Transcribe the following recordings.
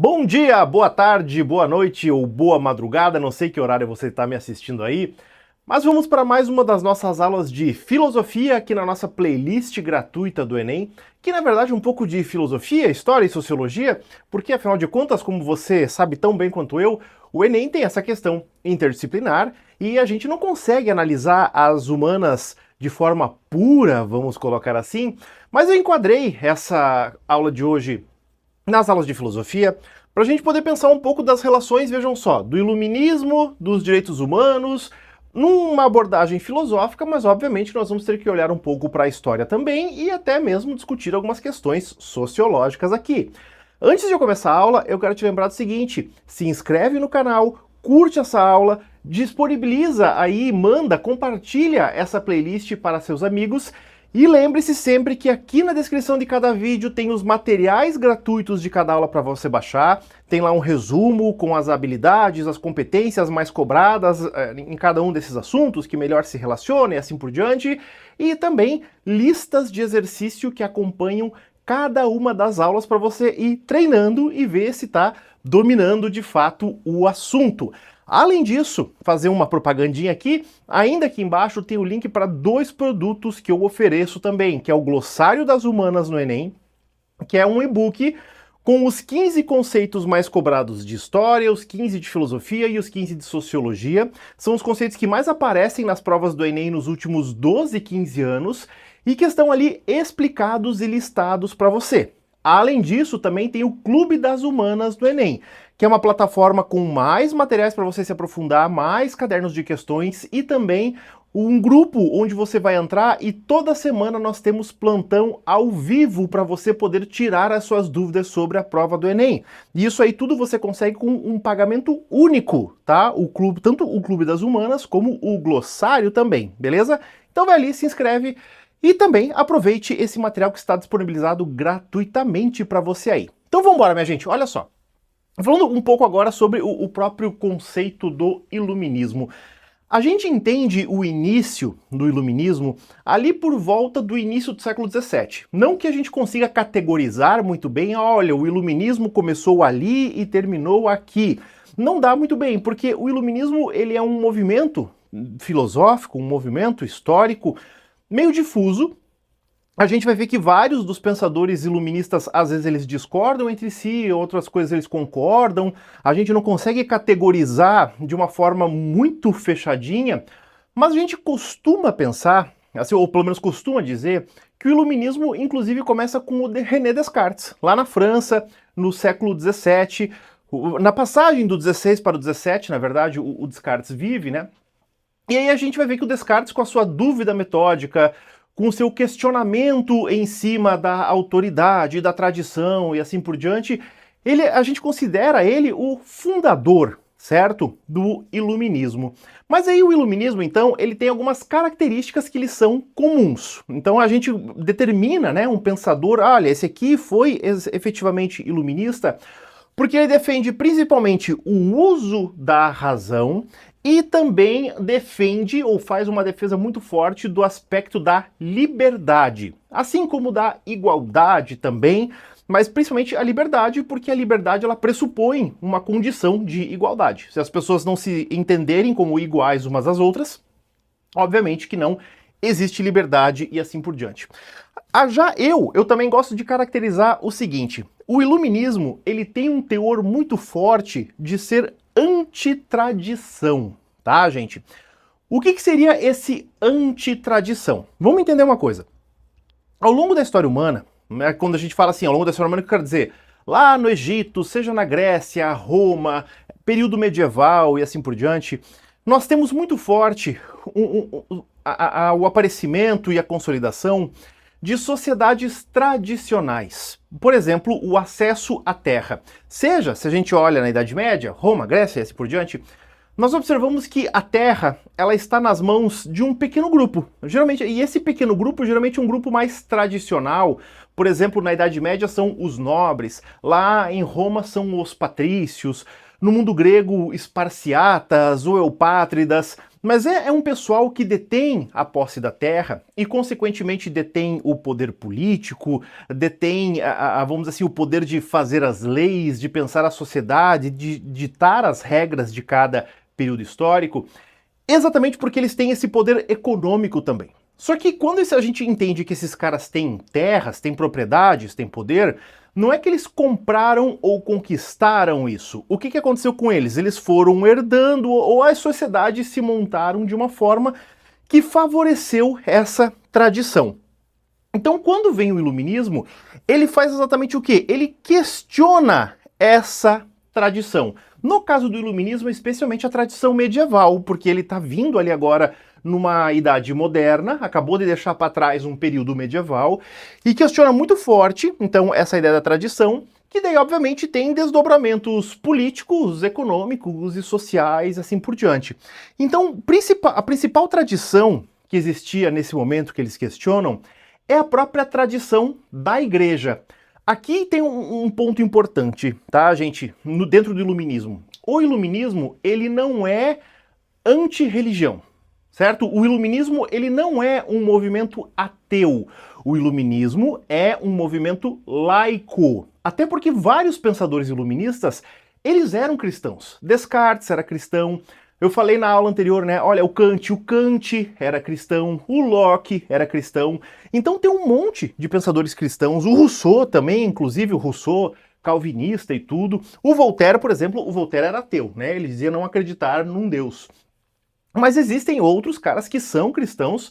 Bom dia, boa tarde, boa noite ou boa madrugada, não sei que horário você está me assistindo aí, mas vamos para mais uma das nossas aulas de filosofia aqui na nossa playlist gratuita do Enem, que na verdade é um pouco de filosofia, história e sociologia, porque afinal de contas, como você sabe tão bem quanto eu, o Enem tem essa questão interdisciplinar e a gente não consegue analisar as humanas de forma pura, vamos colocar assim, mas eu enquadrei essa aula de hoje nas aulas de filosofia, para a gente poder pensar um pouco das relações, vejam só, do iluminismo, dos direitos humanos, numa abordagem filosófica, mas obviamente nós vamos ter que olhar um pouco para a história também e até mesmo discutir algumas questões sociológicas aqui. Antes de eu começar a aula, eu quero te lembrar do seguinte: se inscreve no canal, curte essa aula, disponibiliza aí, manda, compartilha essa playlist para seus amigos. E lembre-se sempre que aqui na descrição de cada vídeo tem os materiais gratuitos de cada aula para você baixar, tem lá um resumo com as habilidades, as competências mais cobradas em cada um desses assuntos, que melhor se relaciona e assim por diante, e também listas de exercício que acompanham cada uma das aulas para você ir treinando e ver se está dominando de fato o assunto. Além disso, fazer uma propagandinha aqui, ainda aqui embaixo tem o link para dois produtos que eu ofereço também, que é o Glossário das Humanas no Enem, que é um e-book com os 15 conceitos mais cobrados de história, os 15 de filosofia e os 15 de sociologia. São os conceitos que mais aparecem nas provas do Enem nos últimos 12, 15 anos e que estão ali explicados e listados para você. Além disso, também tem o Clube das Humanas do Enem, que é uma plataforma com mais materiais para você se aprofundar, mais cadernos de questões e também um grupo onde você vai entrar e toda semana nós temos plantão ao vivo para você poder tirar as suas dúvidas sobre a prova do Enem. E isso aí tudo você consegue com um pagamento único, tá? O clube, tanto o Clube das Humanas como o Glossário também, beleza? Então vai ali, se inscreve e também aproveite esse material que está disponibilizado gratuitamente para você aí. Então vamos embora, minha gente, olha só. Falando um pouco agora sobre o próprio conceito do iluminismo. A gente entende o início do iluminismo ali por volta do início do século XVII. Não que a gente consiga categorizar muito bem, olha, o iluminismo começou ali e terminou aqui. Não dá muito bem, porque o iluminismo ele é um movimento filosófico, um movimento histórico meio difuso. A gente vai ver que vários dos pensadores iluministas, às vezes eles discordam entre si, outras coisas eles concordam, a gente não consegue categorizar de uma forma muito fechadinha, mas a gente costuma pensar, assim, ou pelo menos costuma dizer, que o iluminismo inclusive começa com o René Descartes, lá na França, no século XVII, na passagem do 16 para o 17, na verdade, o Descartes vive, né? E aí a gente vai ver que o Descartes, com a sua dúvida metódica, com o seu questionamento em cima da autoridade, da tradição e assim por diante, a gente considera ele o fundador, certo? Do iluminismo. Mas aí o iluminismo, então, ele tem algumas características que lhe são comuns. Então a gente determina, né, um pensador, olha, esse aqui foi efetivamente iluminista, porque ele defende principalmente o uso da razão e também defende ou faz uma defesa muito forte do aspecto da liberdade, assim como da igualdade também, mas principalmente a liberdade, porque a liberdade ela pressupõe uma condição de igualdade. Se as pessoas não se entenderem como iguais umas às outras, obviamente que não existe liberdade e assim por diante. Já eu também gosto de caracterizar o seguinte: o iluminismo ele tem um teor muito forte de ser antitradição, tá, gente? O que seria esse antitradição? Vamos entender uma coisa. Ao longo da história humana, né, quando a gente fala assim, ao longo da história humana, o que eu quero dizer? Lá no Egito, seja na Grécia, Roma, período medieval e assim por diante, nós temos muito forte o aparecimento e a consolidação de sociedades tradicionais. Por exemplo, o acesso à terra. Seja, se a gente olha na Idade Média, Roma, Grécia e assim por diante, nós observamos que a terra ela está nas mãos de um pequeno grupo. Geralmente, e esse pequeno grupo geralmente é um grupo mais tradicional. Por exemplo, na Idade Média são os nobres, lá em Roma são os patrícios, no mundo grego, esparciatas ou eupátridas, mas é um pessoal que detém a posse da terra e, consequentemente, detém o poder político, detém, vamos dizer assim, o poder de fazer as leis, de pensar a sociedade, de ditar as regras de cada período histórico, exatamente porque eles têm esse poder econômico também. Só que quando a gente entende que esses caras têm terras, têm propriedades, têm poder, não é que eles compraram ou conquistaram isso. O que aconteceu com eles? Eles foram herdando ou as sociedades se montaram de uma forma que favoreceu essa tradição. Então, quando vem o iluminismo, ele faz exatamente o quê? Ele questiona essa tradição. No caso do iluminismo, especialmente a tradição medieval, porque ele está vindo ali agora numa idade moderna, acabou de deixar para trás um período medieval, e questiona muito forte, então, essa ideia da tradição, que daí, obviamente, tem desdobramentos políticos, econômicos e sociais, assim por diante. Então, a principal tradição que existia nesse momento que eles questionam é a própria tradição da igreja. Aqui tem um ponto importante, tá, gente, dentro do iluminismo. O iluminismo, ele não é anti-religião, certo? O iluminismo, ele não é um movimento ateu. O iluminismo é um movimento laico. Até porque vários pensadores iluministas, eles eram cristãos. Descartes era cristão. Eu falei na aula anterior, né? Olha, o Kant era cristão, o Locke era cristão. Então tem um monte de pensadores cristãos. O Rousseau também, inclusive o Rousseau, calvinista e tudo. O Voltaire, por exemplo, o Voltaire era ateu, né? Ele dizia não acreditar num Deus. Mas existem outros caras que são cristãos,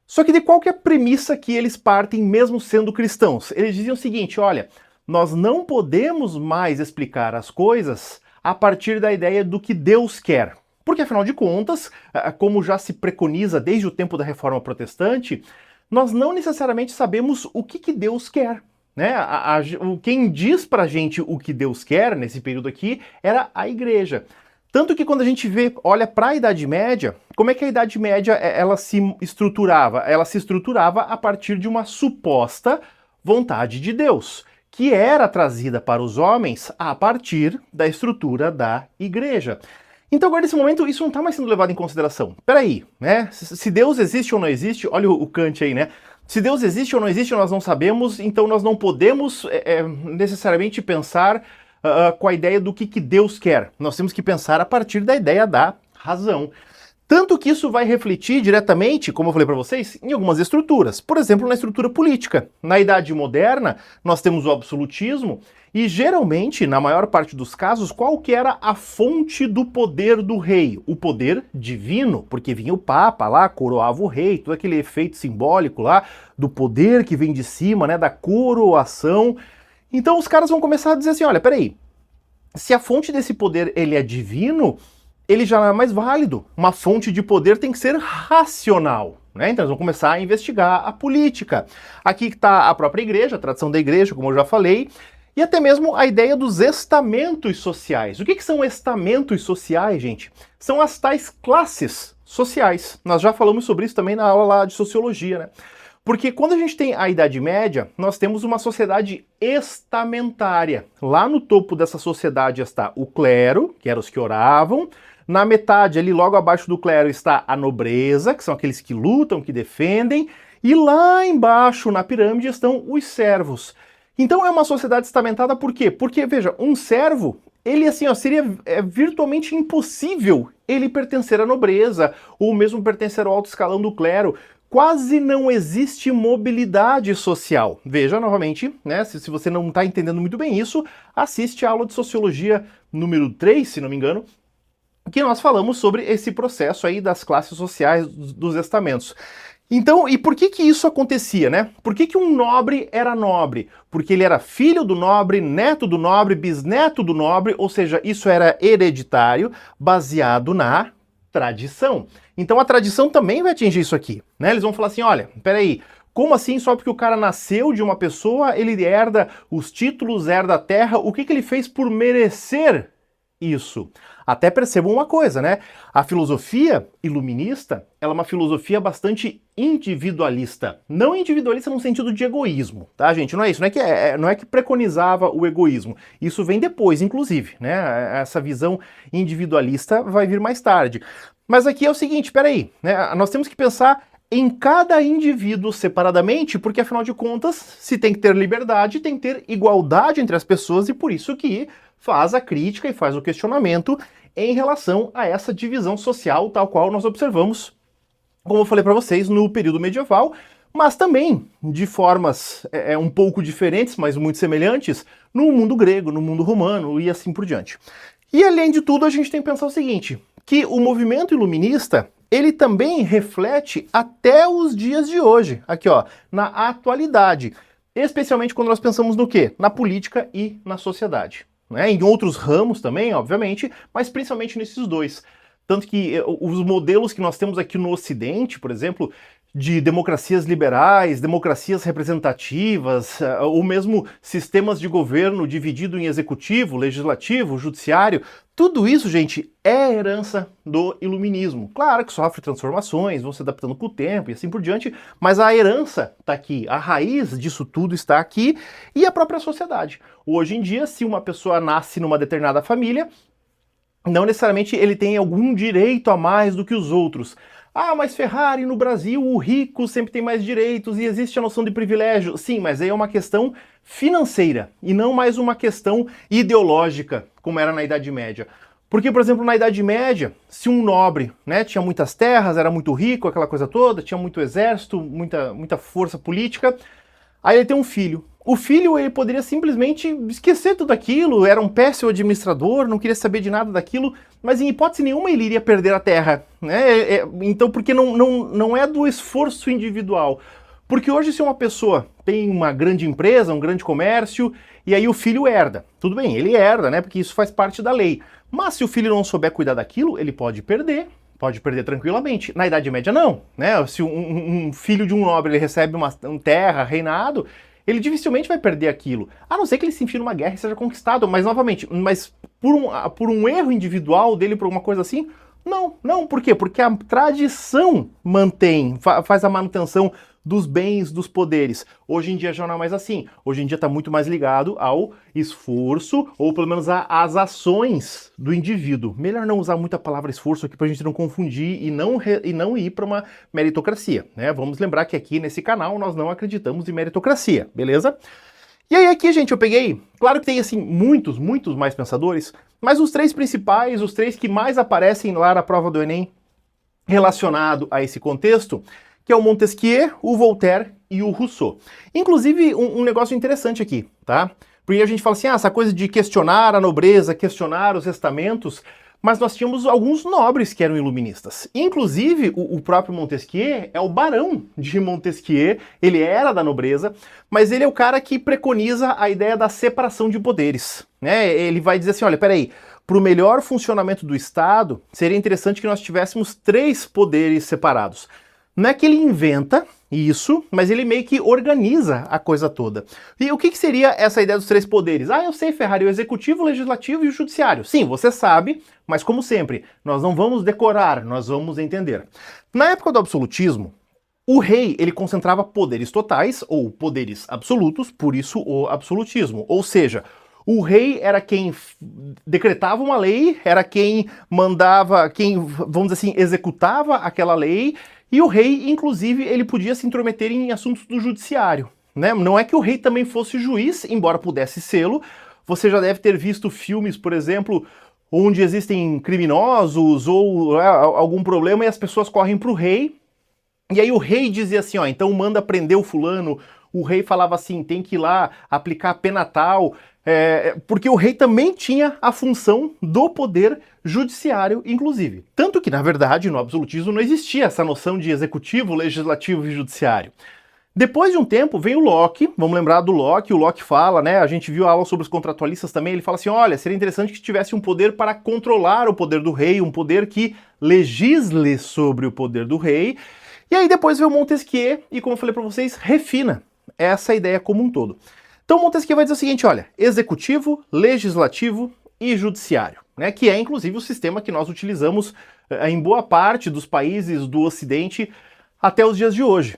só que de qual que é a premissa que eles partem mesmo sendo cristãos? Eles diziam o seguinte, olha, nós não podemos mais explicar as coisas a partir da ideia do que Deus quer. Porque, afinal de contas, como já se preconiza desde o tempo da Reforma Protestante, nós não necessariamente sabemos o que Deus quer. Né? Quem diz pra gente o que Deus quer, nesse período aqui, era a igreja. Tanto que quando a gente olha para a Idade Média, como é que a Idade Média ela se estruturava? Ela se estruturava a partir de uma suposta vontade de Deus, que era trazida para os homens a partir da estrutura da igreja. Então agora nesse momento isso não está mais sendo levado em consideração. Peraí, né? Se Deus existe ou não existe, olha o Kant aí, né? Se Deus existe ou não existe, nós não sabemos, então nós não podemos necessariamente pensar com a ideia do que Deus quer. Nós temos que pensar a partir da ideia da razão. Tanto que isso vai refletir diretamente, como eu falei para vocês, em algumas estruturas. Por exemplo, na estrutura política. Na Idade Moderna, nós temos o absolutismo e, geralmente, na maior parte dos casos, qual que era a fonte do poder do rei? O poder divino, porque vinha o Papa lá, coroava o rei, todo aquele efeito simbólico lá do poder que vem de cima, né, da coroação. Então os caras vão começar a dizer assim, olha, peraí, se a fonte desse poder ele é divino, ele já não é mais válido. Uma fonte de poder tem que ser racional. Né? Então eles vão começar a investigar a política. Aqui está a própria igreja, a tradição da igreja, como eu já falei, e até mesmo a ideia dos estamentos sociais. O que são estamentos sociais, gente? São as tais classes sociais. Nós já falamos sobre isso também na aula lá de sociologia, né? Porque quando a gente tem a Idade Média, nós temos uma sociedade estamentária. Lá no topo dessa sociedade está o clero, que eram os que oravam. Na metade, ali logo abaixo do clero, está a nobreza, que são aqueles que lutam, que defendem. E lá embaixo, na pirâmide, estão os servos. Então é uma sociedade estamentada por quê? Porque, veja, um servo, ele assim, ó, seria virtualmente impossível ele pertencer à nobreza, ou mesmo pertencer ao alto escalão do clero. Quase não existe mobilidade social. Veja novamente, né, se você não está entendendo muito bem isso, assiste a aula de Sociologia número 3, se não me engano, que nós falamos sobre esse processo aí das classes sociais dos estamentos. Então, e por que isso acontecia, né? Por que um nobre era nobre? Porque ele era filho do nobre, neto do nobre, bisneto do nobre, ou seja, isso era hereditário, baseado na tradição. Então a tradição também vai atingir isso aqui, né? Eles vão falar assim, olha, peraí, como assim só porque o cara nasceu de uma pessoa, ele herda os títulos, herda a terra, o que ele fez por merecer isso? Até percebam uma coisa, né? A filosofia iluminista, ela é uma filosofia bastante individualista. Não individualista no sentido de egoísmo, tá, gente? Não é isso, não é que preconizava o egoísmo. Isso vem depois, inclusive, né? Essa visão individualista vai vir mais tarde. Mas aqui é o seguinte, peraí, né? Nós temos que pensar em cada indivíduo separadamente, porque afinal de contas, se tem que ter liberdade, tem que ter igualdade entre as pessoas, e por isso que faz a crítica e faz o questionamento em relação a essa divisão social tal qual nós observamos, como eu falei para vocês, no período medieval, mas também de formas um pouco diferentes, mas muito semelhantes, no mundo grego, no mundo romano e assim por diante. E além de tudo, a gente tem que pensar o seguinte, que o movimento iluminista, ele também reflete até os dias de hoje, aqui ó, na atualidade, especialmente quando nós pensamos no quê? Na política e na sociedade. Né? Em outros ramos também, obviamente, mas principalmente nesses dois. Tanto que os modelos que nós temos aqui no Ocidente, por exemplo, de democracias liberais, democracias representativas, ou mesmo sistemas de governo dividido em executivo, legislativo, judiciário, tudo isso, gente, é herança do iluminismo. Claro que sofre transformações, vão se adaptando com o tempo e assim por diante, mas a herança está aqui, a raiz disso tudo está aqui e a própria sociedade. Hoje em dia, se uma pessoa nasce numa determinada família, não necessariamente ele tem algum direito a mais do que os outros. Ah, mas Ferrari no Brasil, o rico sempre tem mais direitos e existe a noção de privilégio. Sim, mas aí é uma questão financeira e não mais uma questão ideológica, como era na Idade Média. Porque, por exemplo, na Idade Média, se um nobre, né, tinha muitas terras, era muito rico, aquela coisa toda, tinha muito exército, muita força política, aí ele tem um filho. O filho, ele poderia simplesmente esquecer tudo aquilo, era um péssimo administrador, não queria saber de nada daquilo, mas em hipótese nenhuma ele iria perder a terra, né? Então, porque não é do esforço individual. Porque hoje, se uma pessoa tem uma grande empresa, um grande comércio, e aí o filho herda, tudo bem, ele herda, né? Porque isso faz parte da lei. Mas se o filho não souber cuidar daquilo, ele pode perder tranquilamente. Na Idade Média, não, né? Se um filho de um nobre ele recebe uma terra, reinado, ele dificilmente vai perder aquilo. A não ser que ele se enfie numa guerra e seja conquistado, mas novamente, por um erro individual dele, por alguma coisa assim, não, por quê? Porque a tradição faz a manutenção dos bens, dos poderes. Hoje em dia já não é mais assim. Hoje em dia está muito mais ligado ao esforço, ou pelo menos às ações do indivíduo. Melhor não usar muita palavra esforço aqui para a gente não confundir e não ir para uma meritocracia, né? Vamos lembrar que aqui nesse canal nós não acreditamos em meritocracia, beleza? E aí aqui, gente, eu peguei, claro que tem assim muitos mais pensadores, mas os três principais, os três que mais aparecem lá na prova do Enem relacionado a esse contexto, que é o Montesquieu, o Voltaire e o Rousseau. Inclusive, um negócio interessante aqui, tá? Porque a gente fala assim, essa coisa de questionar a nobreza, questionar os estamentos, mas nós tínhamos alguns nobres que eram iluministas. Inclusive, o próprio Montesquieu é o barão de Montesquieu, ele era da nobreza, mas ele é o cara que preconiza a ideia da separação de poderes, né? Ele vai dizer assim, olha, peraí, para o melhor funcionamento do Estado, seria interessante que nós tivéssemos 3 poderes separados. Não é que ele inventa isso, mas ele meio que organiza a coisa toda. E o que seria essa ideia dos 3 poderes? Ah, eu sei, Ferrari, o executivo, o legislativo e o judiciário. Sim, você sabe, mas como sempre, nós não vamos decorar, nós vamos entender. Na época do absolutismo, o rei, ele concentrava poderes totais, ou poderes absolutos, por isso o absolutismo. Ou seja, o rei era quem decretava uma lei, era quem mandava, quem, vamos dizer assim, executava aquela lei, e o rei, inclusive, ele podia se intrometer em assuntos do judiciário, né? Não é que o rei também fosse juiz, embora pudesse sê-lo. Você já deve ter visto filmes, por exemplo, onde existem criminosos ou algum problema e as pessoas correm para o rei. E aí o rei dizia assim, ó, então manda prender o fulano. O rei falava assim, tem que ir lá aplicar a pena tal, porque o rei também tinha a função do poder judiciário, inclusive. Tanto que, na verdade, no absolutismo não existia essa noção de executivo, legislativo e judiciário. Depois de um tempo, vem o Locke, vamos lembrar do Locke, o Locke fala, né, a gente viu a aula sobre os contratualistas também, ele fala assim, olha, seria interessante que tivesse um poder para controlar o poder do rei, um poder que legisle sobre o poder do rei. E aí depois vem o Montesquieu e, como eu falei para vocês, refina essa ideia como um todo. Então Montesquieu vai dizer o seguinte, olha, executivo, legislativo e judiciário, né, que é inclusive o sistema que nós utilizamos em boa parte dos países do Ocidente até os dias de hoje.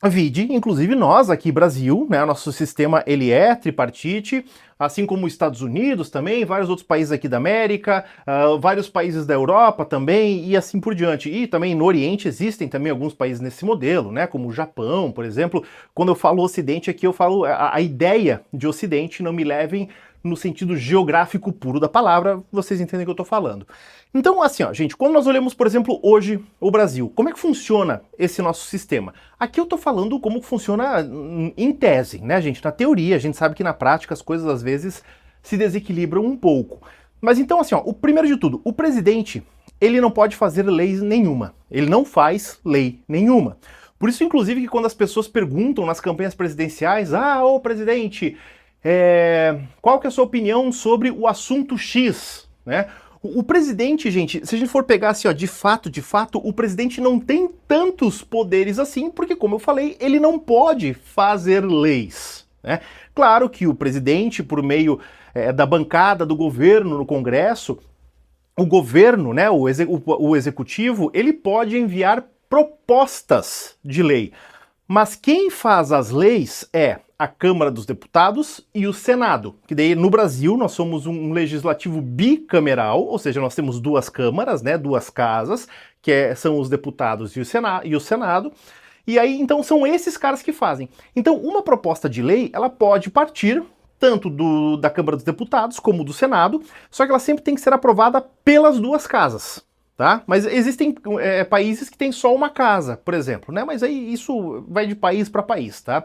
Vide, inclusive nós aqui, Brasil, né, nosso sistema ele é tripartite, assim como os Estados Unidos também, vários outros países aqui da América, vários países da Europa também, e assim por diante. E também no Oriente existem também alguns países nesse modelo, né, como o Japão, por exemplo. Quando eu falo Ocidente aqui, eu falo a ideia de Ocidente, não me levem no sentido geográfico puro da palavra, vocês entendem o que eu tô falando. Então, assim, ó, gente, quando nós olhamos, por exemplo, hoje o Brasil, como é que funciona esse nosso sistema? Aqui eu tô falando como funciona em tese, né, gente? Na teoria, a gente sabe que na prática as coisas às vezes se desequilibram um pouco. Mas então, assim, ó, o primeiro de tudo, o presidente, ele não pode fazer lei nenhuma. Ele não faz lei nenhuma. Por isso, inclusive, que quando as pessoas perguntam nas campanhas presidenciais, ô presidente, qual que é a sua opinião sobre o assunto X, né? O presidente, gente, se a gente for pegar assim, ó, de fato, o presidente não tem tantos poderes assim, porque, como eu falei, ele não pode fazer leis, né? Claro que o presidente, por meio da bancada do governo no Congresso, o governo, né, o executivo, ele pode enviar propostas de lei. Mas quem faz as leis é a Câmara dos Deputados e o Senado, que daí no Brasil nós somos um legislativo bicameral, ou seja, nós temos duas câmaras, né, duas casas, que são os deputados e o Senado, e aí então são esses caras que fazem. Então uma proposta de lei, ela pode partir tanto da Câmara dos Deputados como do Senado, só que ela sempre tem que ser aprovada pelas duas casas. Tá? Mas existem países que têm só uma casa, por exemplo, né? Mas aí isso vai de país para país, tá?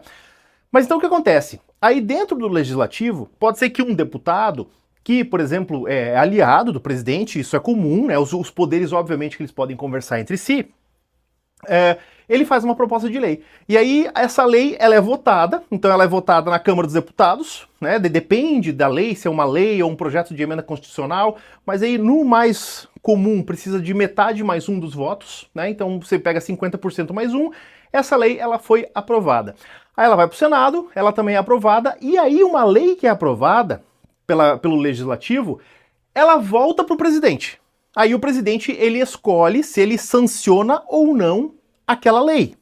Mas então o que acontece? Aí dentro do legislativo, pode ser que um deputado que, por exemplo, é aliado do presidente, isso é comum, né? Os poderes, obviamente, que eles podem conversar entre si, ele faz uma proposta de lei. E aí essa lei, ela é votada, então ela é votada na Câmara dos Deputados, né? Depende da lei, se é uma lei ou um projeto de emenda constitucional, mas aí no mais comum precisa de metade mais um dos votos, né? Então você pega 50% mais um, essa lei ela foi aprovada. Aí ela vai para o Senado, ela também é aprovada, e aí uma lei que é aprovada pelo Legislativo, ela volta para o presidente. Aí o presidente ele escolhe se ele sanciona ou não aquela lei.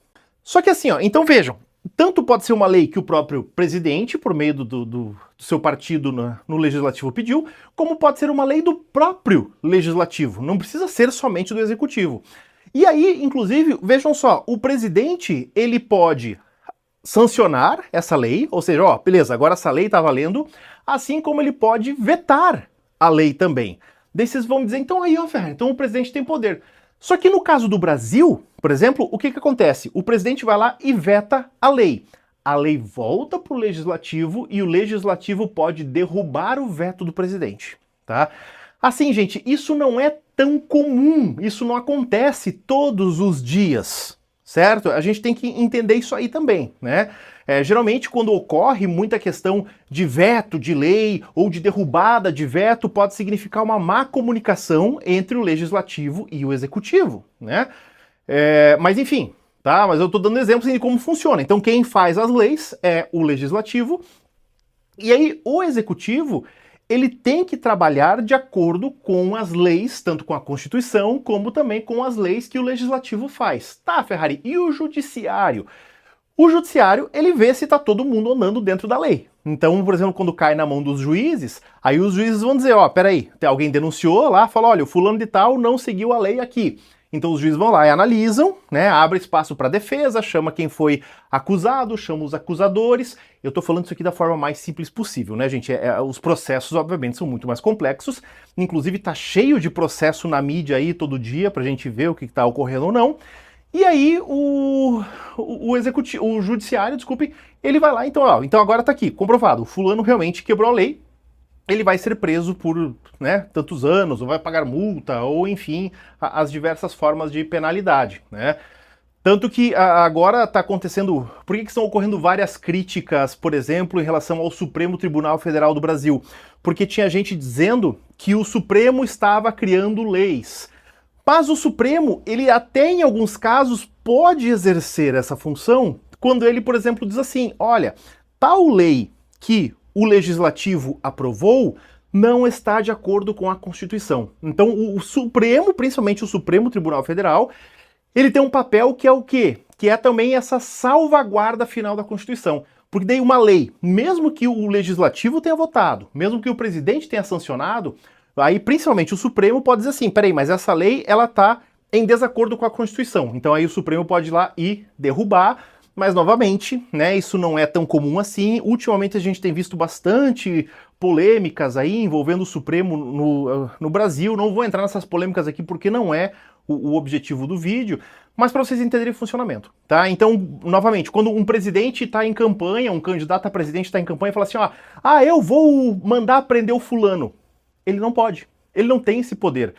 Só que assim, ó, então vejam, tanto pode ser uma lei que o próprio presidente, por meio do seu partido no legislativo pediu, como pode ser uma lei do próprio legislativo, não precisa ser somente do executivo. E aí, inclusive, vejam só, o presidente, ele pode sancionar essa lei, ou seja, ó, beleza, agora essa lei tá valendo, assim como ele pode vetar a lei também. Daí vocês vão dizer, então aí, ó, então o presidente tem poder. Só que no caso do Brasil, por exemplo, o que acontece? O presidente vai lá e veta a lei. A lei volta para o legislativo e o legislativo pode derrubar o veto do presidente, tá? Assim, gente, isso não é tão comum, isso não acontece todos os dias, certo? A gente tem que entender isso aí também, né? Geralmente, quando ocorre muita questão de veto de lei ou de derrubada de veto, pode significar uma má comunicação entre o legislativo e o executivo, né? Mas enfim, tá? Mas eu tô dando exemplos de como funciona. Então, quem faz as leis é o legislativo, e aí o executivo ele tem que trabalhar de acordo com as leis, tanto com a Constituição, como também com as leis que o legislativo faz. Tá, Ferrari, e o judiciário? O judiciário, ele vê se tá todo mundo andando dentro da lei. Então, por exemplo, quando cai na mão dos juízes, aí os juízes vão dizer, ó, peraí, alguém denunciou lá, fala, olha, o fulano de tal não seguiu a lei aqui. Então os juízes vão lá e analisam, né, abre espaço para defesa, chama quem foi acusado, chama os acusadores. Eu tô falando isso aqui da forma mais simples possível, né, gente? Os processos, obviamente, são muito mais complexos. Inclusive, tá cheio de processo na mídia aí todo dia pra gente ver o que tá ocorrendo ou não. E aí o judiciário, desculpe, ele vai lá, então, ó, então agora tá aqui, comprovado, o fulano realmente quebrou a lei, ele vai ser preso por, né, tantos anos, ou vai pagar multa, ou enfim, as diversas formas de penalidade, né? Tanto que agora está acontecendo, por que estão ocorrendo várias críticas, por exemplo, em relação ao Supremo Tribunal Federal do Brasil? Porque tinha gente dizendo que o Supremo estava criando leis. Mas o Supremo, ele até em alguns casos pode exercer essa função quando ele, por exemplo, diz assim, olha, tal lei que o Legislativo aprovou não está de acordo com a Constituição. Então o Supremo, principalmente o Supremo Tribunal Federal, ele tem um papel que é o quê? que é também essa salvaguarda final da Constituição. Porque daí uma lei, mesmo que o legislativo tenha votado, mesmo que o presidente tenha sancionado, aí principalmente o Supremo pode dizer assim, peraí, mas essa lei ela está em desacordo com a Constituição. Então aí o Supremo pode ir lá e derrubar, mas novamente, né, isso não é tão comum assim. Ultimamente a gente tem visto bastante polêmicas aí envolvendo o Supremo no Brasil. Não vou entrar nessas polêmicas aqui porque não é o objetivo do vídeo, mas para vocês entenderem o funcionamento, tá? Então, novamente, quando um presidente está em campanha, um candidato a presidente está em campanha e fala assim, ó, eu vou mandar prender o fulano. Ele não pode, ele não tem esse poder.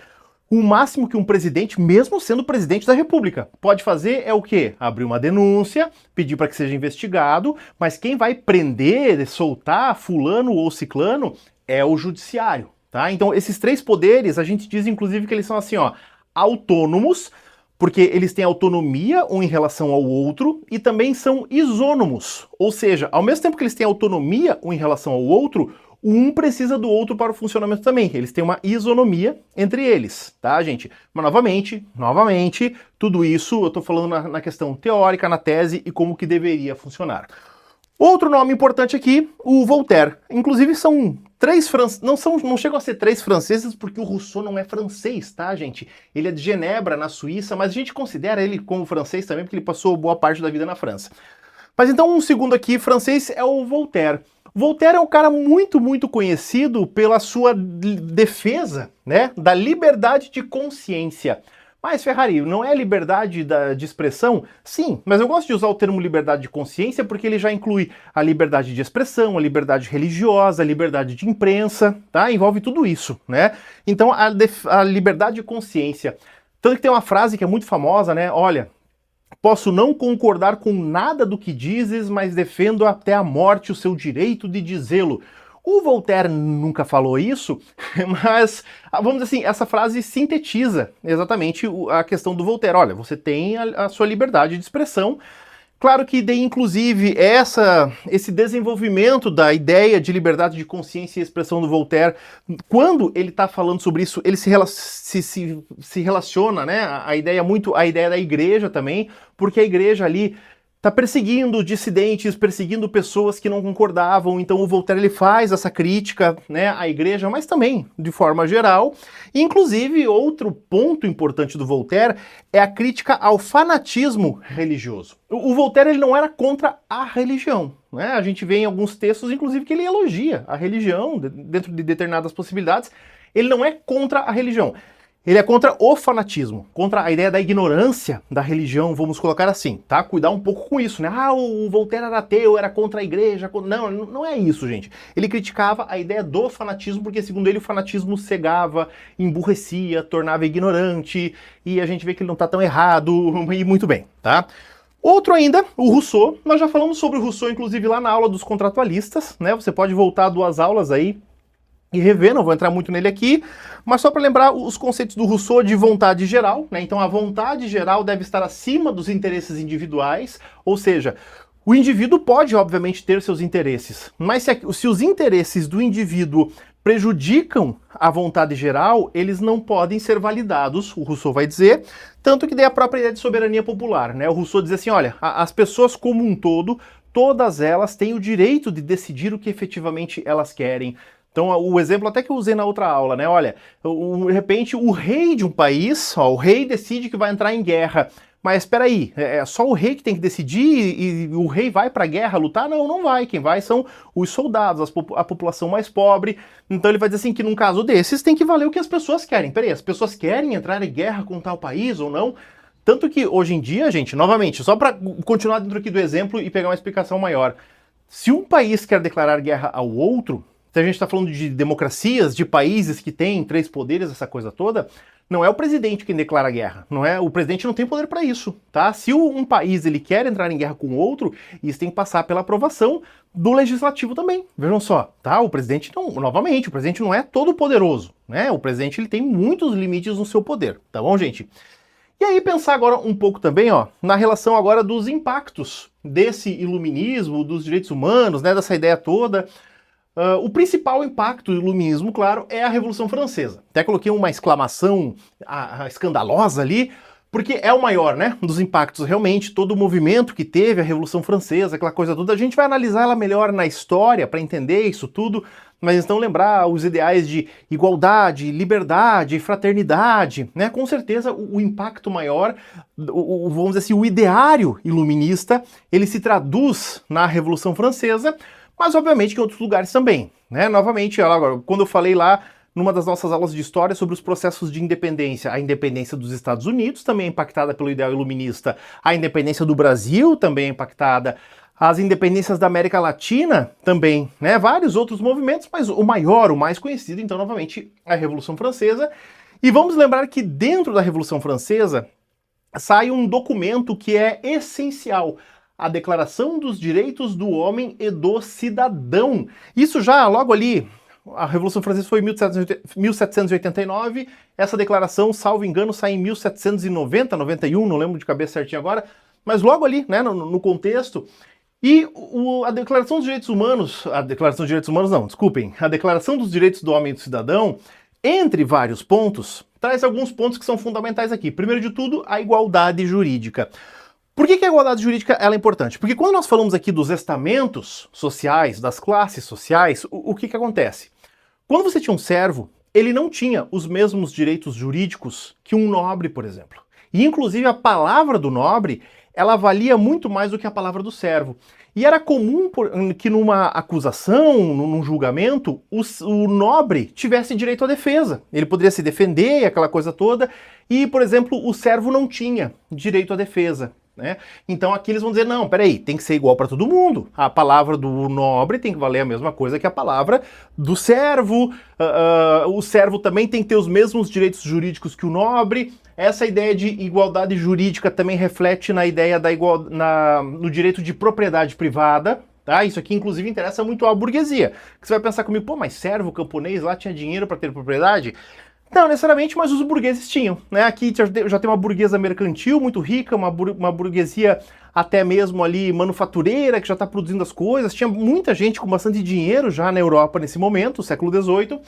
O máximo que um presidente, mesmo sendo presidente da República, pode fazer é o quê? Abrir uma denúncia, pedir para que seja investigado, mas quem vai prender, soltar fulano ou ciclano é o judiciário, tá? Então, esses três poderes, a gente diz inclusive que eles são assim, ó, autônomos, porque eles têm autonomia um em relação ao outro, e também são isônomos, ou seja, ao mesmo tempo que eles têm autonomia um em relação ao outro, um precisa do outro para o funcionamento também. Eles têm uma isonomia entre eles, tá, gente? Mas novamente, tudo isso eu tô falando na questão teórica, na tese e como que deveria funcionar. Outro nome importante aqui, o Voltaire. Inclusive são três franceses, não chegam a ser três franceses porque o Rousseau não é francês, tá, gente? Ele é de Genebra, na Suíça, mas a gente considera ele como francês também porque ele passou boa parte da vida na França. Mas então um segundo aqui, francês, é o Voltaire. Voltaire é um cara muito conhecido pela sua defesa, né, da liberdade de consciência. Mas, Ferrari, não é liberdade de expressão? Sim, mas eu gosto de usar o termo liberdade de consciência porque ele já inclui a liberdade de expressão, a liberdade religiosa, a liberdade de imprensa, tá? Envolve tudo isso, né? Então, a liberdade de consciência. Tanto que tem uma frase que é muito famosa, né? Olha, posso não concordar com nada do que dizes, mas defendo até a morte o seu direito de dizê-lo. O Voltaire nunca falou isso, mas, vamos dizer assim, essa frase sintetiza exatamente a questão do Voltaire. Olha, você tem a sua liberdade de expressão. Claro que daí, inclusive, esse desenvolvimento da ideia de liberdade de consciência e expressão do Voltaire, quando ele está falando sobre isso, ele se relaciona, né, a ideia da igreja também, porque a igreja ali está perseguindo dissidentes, perseguindo pessoas que não concordavam, então o Voltaire ele faz essa crítica, né, à igreja, mas também de forma geral. Inclusive, outro ponto importante do Voltaire é a crítica ao fanatismo religioso. O Voltaire ele não era contra a religião, né? A gente vê em alguns textos, inclusive, que ele elogia a religião dentro de determinadas possibilidades. Ele não é contra a religião. Ele é contra o fanatismo, contra a ideia da ignorância da religião, vamos colocar assim, tá? Cuidar um pouco com isso, né? O Voltaire era ateu, era contra a igreja. Não é isso, gente. Ele criticava a ideia do fanatismo, porque, segundo ele, o fanatismo cegava, emburrecia, tornava ignorante, e a gente vê que ele não tá tão errado, e muito bem, tá? Outro ainda, o Rousseau. Nós já falamos sobre o Rousseau, inclusive, lá na aula dos contratualistas, né? Você pode voltar 2 aulas aí e rever, não vou entrar muito nele aqui, mas só para lembrar os conceitos do Rousseau de vontade geral, né? Então a vontade geral deve estar acima dos interesses individuais, ou seja, o indivíduo pode, obviamente, ter seus interesses, mas se os interesses do indivíduo prejudicam a vontade geral, eles não podem ser validados, o Rousseau vai dizer, tanto que daí a própria ideia de soberania popular, né? O Rousseau diz assim, olha, as pessoas como um todo, todas elas têm o direito de decidir o que efetivamente elas querem. Então, o exemplo até que eu usei na outra aula, né? Olha, de repente o rei de um país, o rei decide que vai entrar em guerra. Mas espera aí, é só o rei que tem que decidir e o rei vai para a guerra lutar? Não, não vai. Quem vai são os soldados, a população mais pobre. Então ele vai dizer assim que num caso desses tem que valer o que as pessoas querem. Peraí, as pessoas querem entrar em guerra com tal país ou não? Tanto que hoje em dia, gente, novamente, só para continuar dentro aqui do exemplo e pegar uma explicação maior. Se um país quer declarar guerra ao outro, se a gente está falando de democracias, de países que têm 3 poderes, essa coisa toda, não é o presidente quem declara guerra, não é? O presidente não tem poder para isso, tá? Se um país ele quer entrar em guerra com o outro, isso tem que passar pela aprovação do legislativo também. Vejam só, tá? O presidente não, novamente, o presidente não é todo poderoso, né? O presidente ele tem muitos limites no seu poder, tá bom, gente? E aí pensar agora um pouco também, ó, na relação agora dos impactos desse iluminismo, dos direitos humanos, né, dessa ideia toda. O principal impacto do iluminismo, claro, é a Revolução Francesa. Até coloquei uma exclamação escandalosa ali, porque é o maior, né, dos impactos. Realmente, todo o movimento que teve, a Revolução Francesa, aquela coisa toda, a gente vai analisar ela melhor na história para entender isso tudo, mas então lembrar os ideais de igualdade, liberdade, fraternidade, né, com certeza o impacto maior, vamos dizer assim, o ideário iluminista, ele se traduz na Revolução Francesa, mas obviamente que em outros lugares também, né, novamente, agora, quando eu falei lá, numa das nossas aulas de história sobre os processos de independência. A independência dos Estados Unidos também é impactada pelo ideal iluminista, a independência do Brasil também é impactada, as independências da América Latina também, né? Vários outros movimentos, mas o maior, o mais conhecido, então, novamente, é a Revolução Francesa. E vamos lembrar que dentro da Revolução Francesa sai um documento que é essencial, a Declaração dos Direitos do Homem e do Cidadão. Isso já logo ali. A Revolução Francesa foi em 1789, essa declaração, salvo engano, sai em 1790, 91, não lembro de cabeça certinho agora, mas logo ali, né, no contexto. E a Declaração dos Direitos Humanos, a Declaração dos Direitos Humanos não, desculpem, a Declaração dos Direitos do Homem e do Cidadão, entre vários pontos, traz alguns pontos que são fundamentais aqui. Primeiro de tudo, a igualdade jurídica. Por que a igualdade jurídica ela é importante? Porque quando nós falamos aqui dos estamentos sociais, das classes sociais, o que acontece? Quando você tinha um servo, ele não tinha os mesmos direitos jurídicos que um nobre, por exemplo. E inclusive a palavra do nobre, ela valia muito mais do que a palavra do servo. E era comum que numa acusação, num julgamento, o nobre tivesse direito à defesa. Ele poderia se defender, aquela coisa toda, e, por exemplo, o servo não tinha direito à defesa. Né? Então aqui eles vão dizer, não, peraí, tem que ser igual para todo mundo. A palavra do nobre tem que valer a mesma coisa que a palavra do servo. O servo também tem que ter os mesmos direitos jurídicos que o nobre. Essa ideia de igualdade jurídica também reflete na ideia no direito de propriedade privada. Tá? Isso aqui, inclusive, interessa muito à burguesia. Que você vai pensar comigo, pô, mas servo, camponês lá tinha dinheiro para ter propriedade? Não necessariamente, mas os burgueses tinham, né? Aqui já tem uma burguesa mercantil muito rica, uma burguesia até mesmo ali manufatureira, que já está produzindo as coisas. Tinha muita gente com bastante dinheiro já na Europa nesse momento, século XVIII.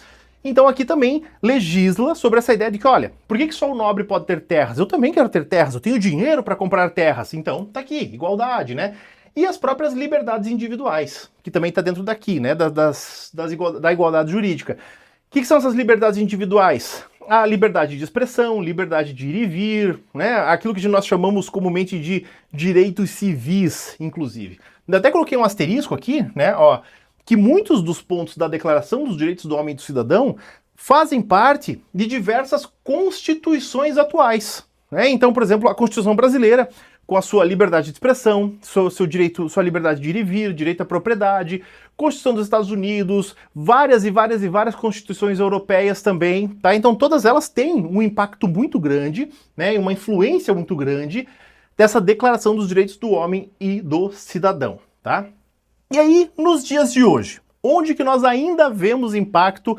Então aqui também legisla sobre essa ideia de que, olha, por que só o nobre pode ter terras? Eu também quero ter terras, eu tenho dinheiro para comprar terras. Então tá aqui, igualdade, né? E as próprias liberdades individuais, que também está dentro daqui, né? Da igualdade jurídica. O que são essas liberdades individuais? A liberdade de expressão, liberdade de ir e vir, né? Aquilo que nós chamamos comumente de direitos civis, inclusive. Eu até coloquei um asterisco aqui, né? Ó, que muitos dos pontos da Declaração dos Direitos do Homem e do Cidadão fazem parte de diversas constituições atuais. Né? Então, por exemplo, a Constituição brasileira, com a sua liberdade de expressão, seu direito, sua liberdade de ir e vir, direito à propriedade, Constituição dos Estados Unidos, várias constituições europeias também, tá? Então todas elas têm um impacto muito grande, né, uma influência muito grande dessa Declaração dos Direitos do Homem e do Cidadão, tá? E aí, nos dias de hoje, onde que nós ainda vemos impacto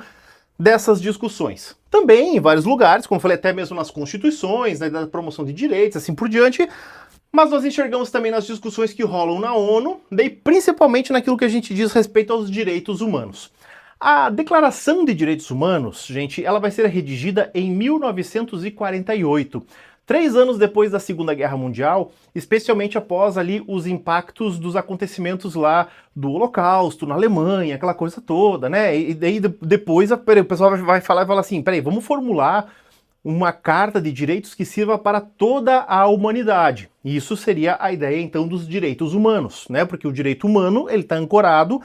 dessas discussões? Também em vários lugares, como eu falei, até mesmo nas constituições, né, da promoção de direitos, assim por diante, mas nós enxergamos também nas discussões que rolam na ONU, daí principalmente naquilo que a gente diz respeito aos direitos humanos. A Declaração de Direitos Humanos, gente, ela vai ser redigida em 1948, 3 anos depois da Segunda Guerra Mundial, especialmente após ali os impactos dos acontecimentos lá do Holocausto, na Alemanha, aquela coisa toda, né? E daí depois o pessoal vai falar e falar assim, peraí, vamos formular uma carta de direitos que sirva para toda a humanidade. E isso seria a ideia, então, dos direitos humanos, né? Porque o direito humano, ele está ancorado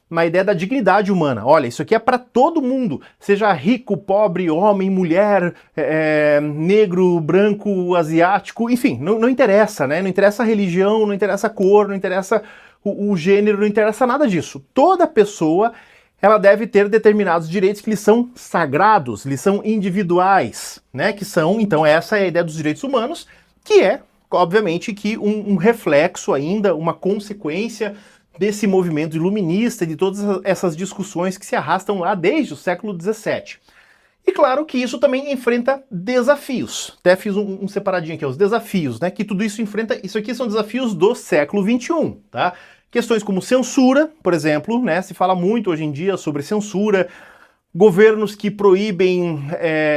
na ideia da dignidade humana. Olha, isso aqui é para todo mundo, seja rico, pobre, homem, mulher, negro, branco, asiático, enfim, não interessa, né? Não interessa a religião, não interessa a cor, não interessa o gênero, não interessa nada disso. Toda pessoa, ela deve ter determinados direitos que lhe são sagrados, lhe são individuais, né? Que são, então, essa é a ideia dos direitos humanos, que é, obviamente, que um reflexo ainda, uma consequência desse movimento iluminista e de todas essas discussões que se arrastam lá desde o século XVII. E claro que isso também enfrenta desafios. Até fiz um separadinho aqui, os desafios, né? Que tudo isso enfrenta, isso aqui são desafios do século XXI, tá? Questões como censura, por exemplo, né? Se fala muito hoje em dia sobre censura, governos que proíbem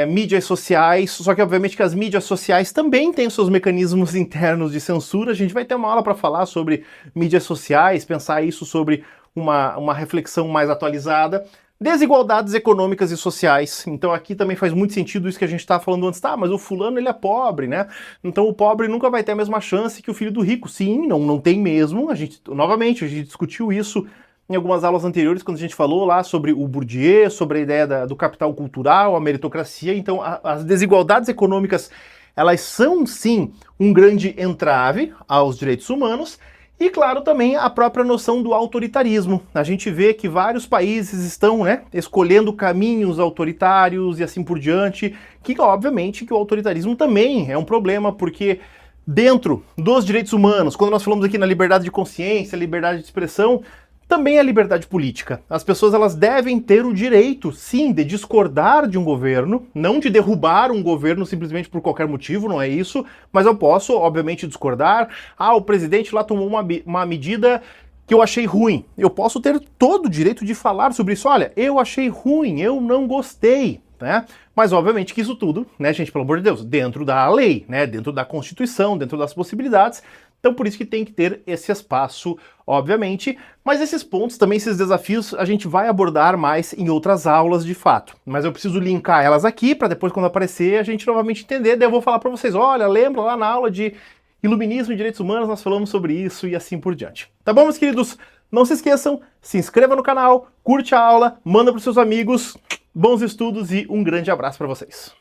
mídias sociais, só que obviamente que as mídias sociais também têm seus mecanismos internos de censura. A gente vai ter uma aula para falar sobre mídias sociais, pensar isso sobre uma reflexão mais atualizada. Desigualdades econômicas e sociais. Então aqui também faz muito sentido isso que a gente estava falando antes. Tá, mas o fulano ele é pobre, né? Então o pobre nunca vai ter a mesma chance que o filho do rico. Sim, não tem mesmo. Novamente, a gente discutiu isso em algumas aulas anteriores, quando a gente falou lá sobre o Bourdieu, sobre a ideia do capital cultural, a meritocracia. Então as desigualdades econômicas, elas são sim um grande entrave aos direitos humanos. E, claro, também a própria noção do autoritarismo. A gente vê que vários países estão, escolhendo caminhos autoritários e assim por diante, que obviamente que o autoritarismo também é um problema, porque dentro dos direitos humanos, quando nós falamos aqui na liberdade de consciência, liberdade de expressão, também a liberdade política. As pessoas elas devem ter o direito, sim, de discordar de um governo, não de derrubar um governo simplesmente por qualquer motivo, não é isso, mas eu posso, obviamente, discordar. Ah, o presidente lá tomou uma medida que eu achei ruim. Eu posso ter todo o direito de falar sobre isso. Olha, eu achei ruim, eu não gostei, né? Mas obviamente que isso tudo, né, gente, pelo amor de Deus, dentro da lei, né, dentro da Constituição, dentro das possibilidades. Então por isso que tem que ter esse espaço, obviamente, mas esses pontos também, esses desafios, a gente vai abordar mais em outras aulas de fato. Mas eu preciso linkar elas aqui para depois quando aparecer a gente novamente entender, daí eu vou falar para vocês, olha, lembra lá na aula de Iluminismo e Direitos Humanos, nós falamos sobre isso e assim por diante. Tá bom, meus queridos? Não se esqueçam, se inscreva no canal, curte a aula, manda para os seus amigos, bons estudos e um grande abraço para vocês.